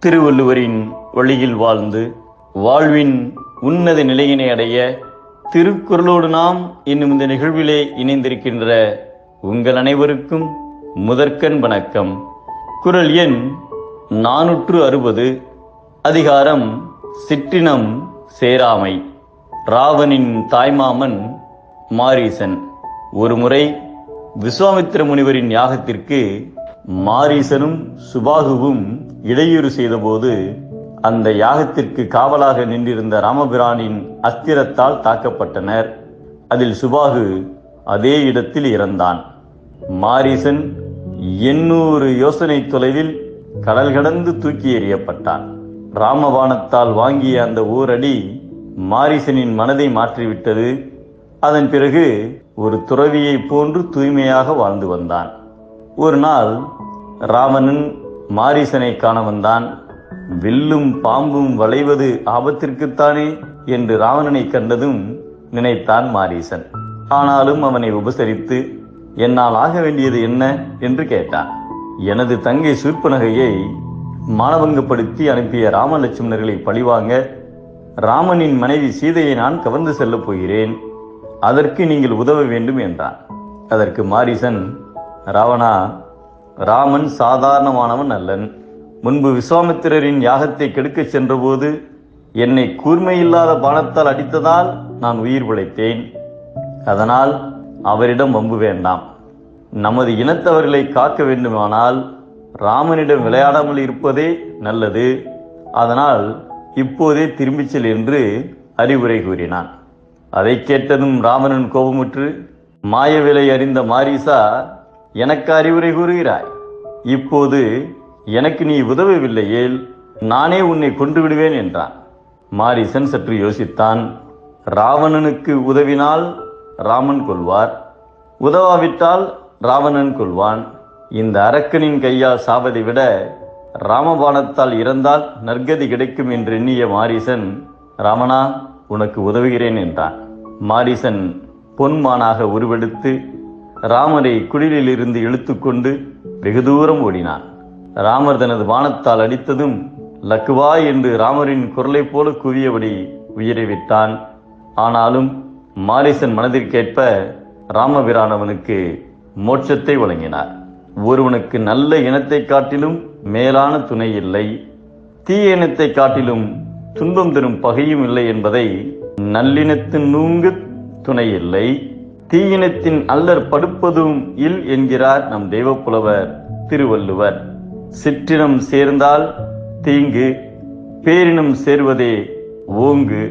திருவள்ளுவரின் வழியில் வாழ்ந்து வாழ்வின் உன்னத நிலையினை அடைய திருக்குறளோடு நாம் இன்னும் இந்த நிகழ்விலே இணைந்திருக்கின்ற உங்கள் அனைவருக்கும் முதற்கண் வணக்கம். குறள் எண் 460. அதிகாரம் சிற்றினம் சேராமை. ராவனின் தாய்மாமன் மாரீசன். ஒருமுறை விஸ்வாமித்திர முனிவரின் யாகத்திற்கு மாரீசனும் சுபாகுவும் இடையூறு செய்தபோது அந்த யாகத்திற்கு காவலாக நின்றிருந்த ராமபிரானின் அஸ்திரத்தால் தாக்கப்பட்டனர். அதில் சுபாகு அதே இடத்தில் இறந்தான். மாரீசன் 800 யோசனை தொலைவில் கடல் கடந்து தூக்கி எறியப்பட்டான். ராமபாணத்தால் வாங்கிய அந்த ஓரடி மாரீசனின் மனதை மாற்றிவிட்டது. அதன் பிறகு ஒரு துறவியை போன்று தூய்மையாக வாழ்ந்து வந்தான். ஒரு நாள் ராவணன் மாரீசனை காண வந்தான். வில்லும் பாம்பும் வளைவது ஆபத்திற்குத்தானே என்று ராவணனை கண்டதும் நினைத்தான் மாரீசன். ஆனாலும் அவனை உபசரித்து, என்னால் ஆக வேண்டியது என்ன என்று கேட்டான். எனது தங்கை சூர்ப்பனகையை மானபங்கப்படுத்தி அனுப்பிய ராமலட்சுமணர்களை பழிவாங்க ராமனின் மனைவி சீதையை நான் கவர்ந்து செல்லப் போகிறேன். அதற்கு நீங்கள் உதவ வேண்டும் என்றான். அதற்கு மாரீசன், ராவணா, ராமன் சாதாரணமானவன் அல்லன். முன்பு விஸ்வாமித்திரரின் யாகத்தை கெடுக்கச் சென்றபோது என்னை கூர்மையில்லாத பாணத்தால் அடித்ததால் நான் உயிர் பிழைத்தேன். அதனால் அவரிடம் வம்பு வேண்டாம். நமது இனத்தவர்களை காக்க வேண்டுமானால் ராமனிடம் விளையாடாமல் இருப்பதே நல்லது. அதனால் இப்போதே திரும்பிச் செல் என்று அறிவுரை கூறினான். அதை கேட்டதும் ராவணன் கோபமுற்று, மாயவிலை அறிந்த மாரீசா, எனக்கு அறிவுரை கூறுகிறாய்? இப்போது எனக்கு நீ உதவவில்லையேல் நானே உன்னை கொண்டு விடுவேன் என்றான். மாரீசன் சற்று யோசித்தான். ராவணனுக்கு உதவினால் ராமன் கொல்வார், உதவாவிட்டால் ராவணன் கொல்வான். இந்த அரக்கனின் கையால் சாவதை விட ராமபாணத்தால் இறந்தால் நற்கதி கிடைக்கும் என்று எண்ணிய மாரீசன், ராமனா, உனக்கு உதவுகிறேன் என்றான். மாரீசன் பொன்மானாக உருவெடுத்து ராமரை குடிலில் இருந்து இழுத்துக்கொண்டு வெகு தூரம் ஓடினான். ராமர் தனது பாணத்தால் அடித்ததும் லக்குவா என்று ராமரின் குரலை போல கூவியபடி உயிரை விட்டான். ஆனாலும் மாரீசன் மனதிற்கேற்ப ராமபிரான் அவனுக்கு மோட்சத்தை வழங்கினார். ஒருவனுக்கு நல்ல இனத்தை காட்டிலும் மேலான துணை இல்லை, தீய இனத்தை காட்டிலும் துன்பம் தரும் பகையும் இல்லை என்பதை நல்லினத்தின் நூங்கு துணை இல்லை, தீயினத்தின் அல்லற் படுப்பதும் இல் என்கிறார் நம் தெய்வப்புலவர் திருவள்ளுவர். சிற்றினம் சேர்ந்தால் தீங்கு, பேரினம் சேர்வதே ஓங்கு.